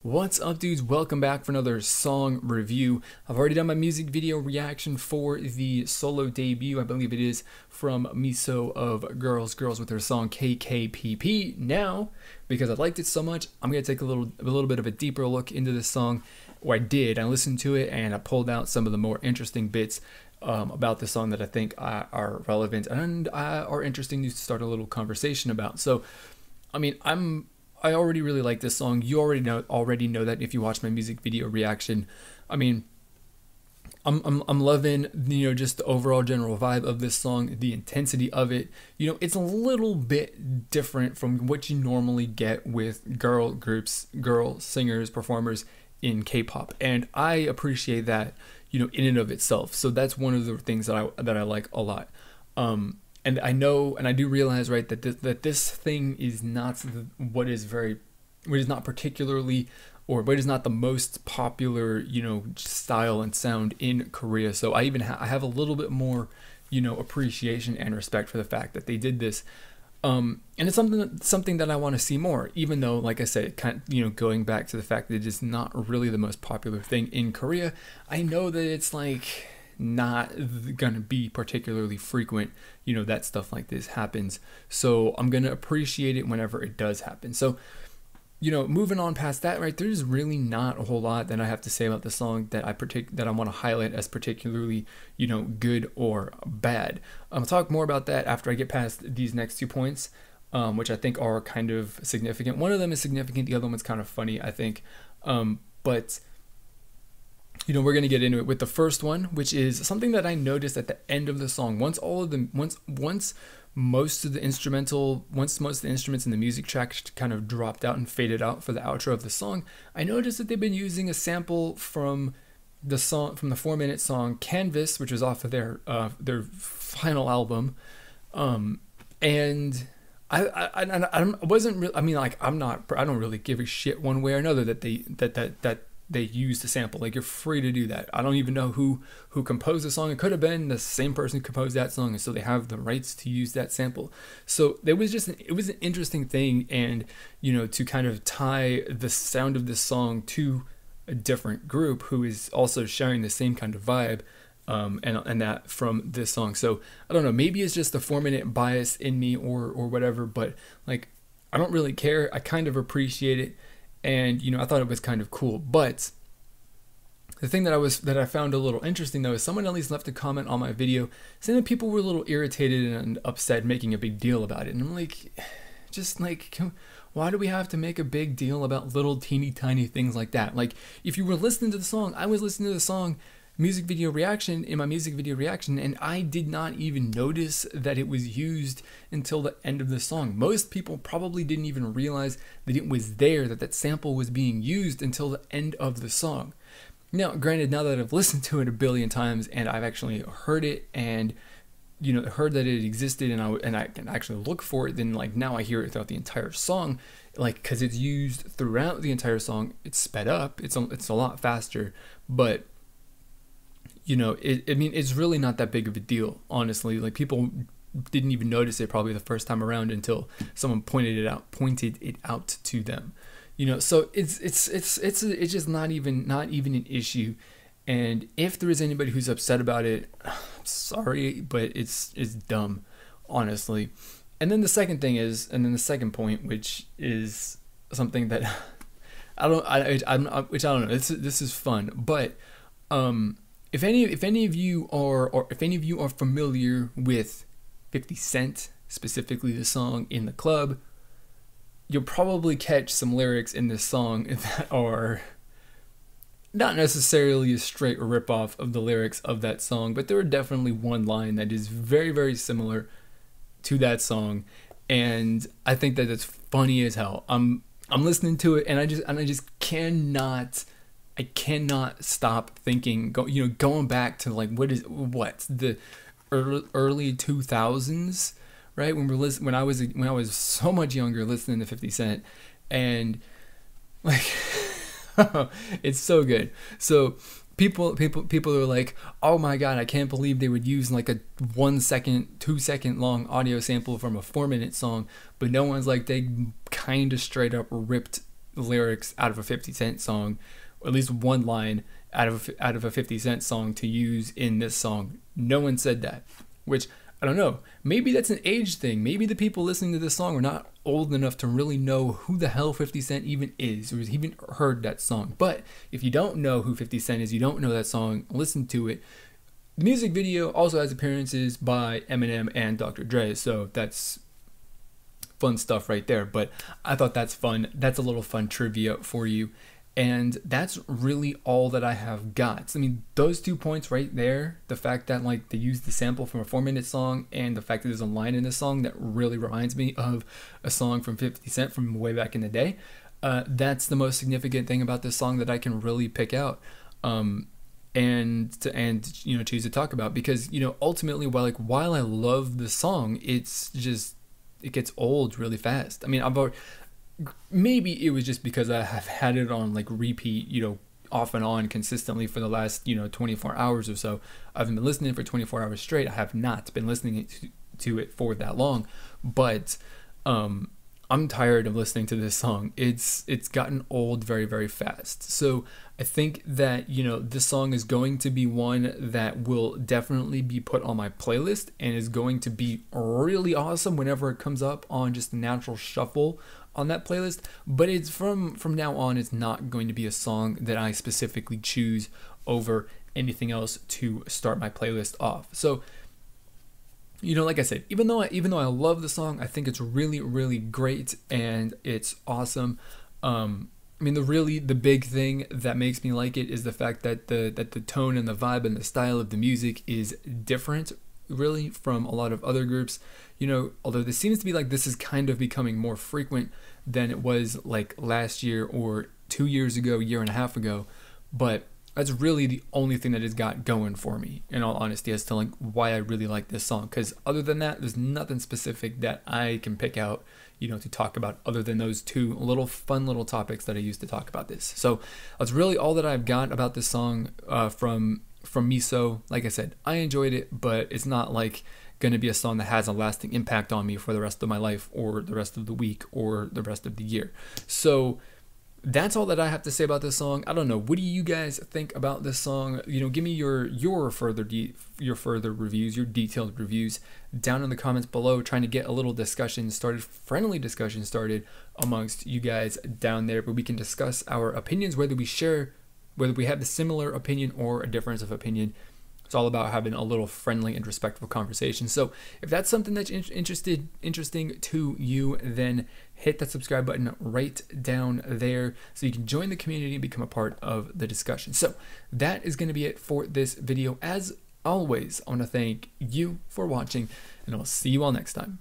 What's up, dudes? Welcome back for another song review. I've already done my music video reaction for the solo debut, I believe it is, from Miso of Girls with their song KKPP. Now, because I liked it so much, I'm going to take a little bit of a deeper look into this song. Or I listened to it and I pulled out some of the more interesting bits about the song that I think are relevant and are interesting to start a little conversation about. So, I mean, I already really like this song. You already know that if you watch my music video reaction. I mean, I'm loving, just the overall general vibe of this song, the intensity of it. It's a little bit different from what you normally get with girl groups, girl singers, performers in K-pop, and I appreciate that, in and of itself. So that's one of the things that I like a lot. And I know, and I do realize, right, that this thing is not what is not particularly, or what is not the most popular, style and sound in Korea. So I have a little bit more, appreciation and respect for the fact that they did this. And it's something that I want to see more, even though, like I said, going back to the fact that it is not really the most popular thing in Korea. I know that it's like not gonna be particularly frequent, that stuff like this happens. So I'm gonna appreciate it whenever it does happen. So, moving on past that, right, there's really not a whole lot that I have to say about the song that I want to highlight as particularly, good or bad. I'll talk more about that after I get past these next 2 points, which I think are kind of significant. One of them is significant, the other one's kind of funny, I think. But we're going to get into it with the first one, which is something that I noticed at the end of the song. Once most of the instruments in the music track kind of dropped out and faded out for the outro of the song, I noticed that they've been using a sample from the 4-minute song Canvas, which was off of their final album. And I don't really give a shit one way or another that they used the sample. Like, you're free to do that. I don't even know who composed the song. It could have been the same person who composed that song, and so they have the rights to use that sample. So it was an interesting thing, and to kind of tie the sound of this song to a different group who is also sharing the same kind of vibe, and that from this song. So I don't know, maybe it's just the 4-minute bias in me or whatever, but like, I don't really care. I kind of appreciate it. And I thought it was kind of cool. But the thing that I found a little interesting, though, is someone at least left a comment on my video saying that people were a little irritated and upset, making a big deal about it. And I'm like, why do we have to make a big deal about little teeny tiny things like that? Like, if you were listening to the song, I was listening to the song in my music video reaction, and I did not even notice that it was used until the end of the song. Most people probably didn't even realize that it was there, that sample was being used until the end of the song. Now, granted, now that I've listened to it a billion times and I've actually heard it and heard that it existed, and I can actually look for it, then like now I hear it throughout the entire song, like, because it's used throughout the entire song. It's sped up, it's a lot faster, but it's really not that big of a deal, honestly. Like, people didn't even notice it probably the first time around until someone pointed it out to them. So it's just not even an issue. And if there is anybody who's upset about it, I'm sorry, but it's dumb, honestly. And then the second point, which is something that I don't know. This is fun, but if any of you are familiar with 50 Cent, specifically the song In the Club, you'll probably catch some lyrics in this song that are not necessarily a straight ripoff of the lyrics of that song, but there are definitely one line that is very, very similar to that song, and I think that it's funny as hell. I'm listening to it, and I just cannot stop thinking, going back to like what's the early 2000s, right? When I was so much younger, listening to 50 Cent, and like it's so good. So people are like, oh my god, I can't believe they would use like a 1 second, 2 second long audio sample from a 4-minute song, but no one's like, they kind of straight up ripped lyrics out of a 50 Cent song, or at least one line out of a 50 Cent song to use in this song. No one said that, which I don't know. Maybe that's an age thing. Maybe the people listening to this song are not old enough to really know who the hell 50 Cent even is, or even heard that song. But if you don't know who 50 Cent is, you don't know that song, listen to it. The music video also has appearances by Eminem and Dr. Dre, so that's fun stuff right there. But I thought that's fun. That's a little fun trivia for you. And that's really all that I have got. I mean, those 2 points right there, the fact that like they used the sample from a 4-minute song, and the fact that there's a line in this song that really reminds me of a song from 50 Cent from way back in the day, that's the most significant thing about this song that I can really pick out. And you know, choose to talk about, because you know, ultimately, while I love the song, it's just, it gets old really fast. I mean, maybe it was just because I have had it on like repeat, you know, off and on consistently for the last, you know, 24 hours or so. I haven't been listening for 24 hours straight. I have not been listening to it for that long, but I'm tired of listening to this song. It's gotten old very, very fast. So I think that, you know, this song is going to be one that will definitely be put on my playlist, and is going to be really awesome whenever it comes up on just a natural shuffle on that playlist. But it's from now on, it's not going to be a song that I specifically choose over anything else to start my playlist off. So, you know, like I said, even though I love the song, I think it's really, really great and it's awesome. I mean, the big thing that makes me like it is the fact that the tone and the vibe and the style of the music is different, really, from a lot of other groups. You know, although this seems to be like this is kind of becoming more frequent than it was like last year or 2 years ago, year and a half ago, but that's really the only thing that it's got going for me, in all honesty, as to like why I really like this song. Because other than that, there's nothing specific that I can pick out, you know, to talk about, other than those two little fun little topics that I used to talk about this. So that's really all that I've got about this song from Miso. Like I said, I enjoyed it, but it's not like going to be a song that has a lasting impact on me for the rest of my life, or the rest of the week, or the rest of the year. So that's all that I have to say about this song. I don't know. What do you guys think about this song? You know, give me your further reviews, your detailed reviews down in the comments below. Trying to get a little discussion started, friendly discussion started amongst you guys down there, but we can discuss our opinions, whether we have the similar opinion or a difference of opinion. It's all about having a little friendly and respectful conversation. So if that's something that's interesting to you, then hit that subscribe button right down there so you can join the community and become a part of the discussion. So that is going to be it for this video. As always, I want to thank you for watching, and I'll see you all next time.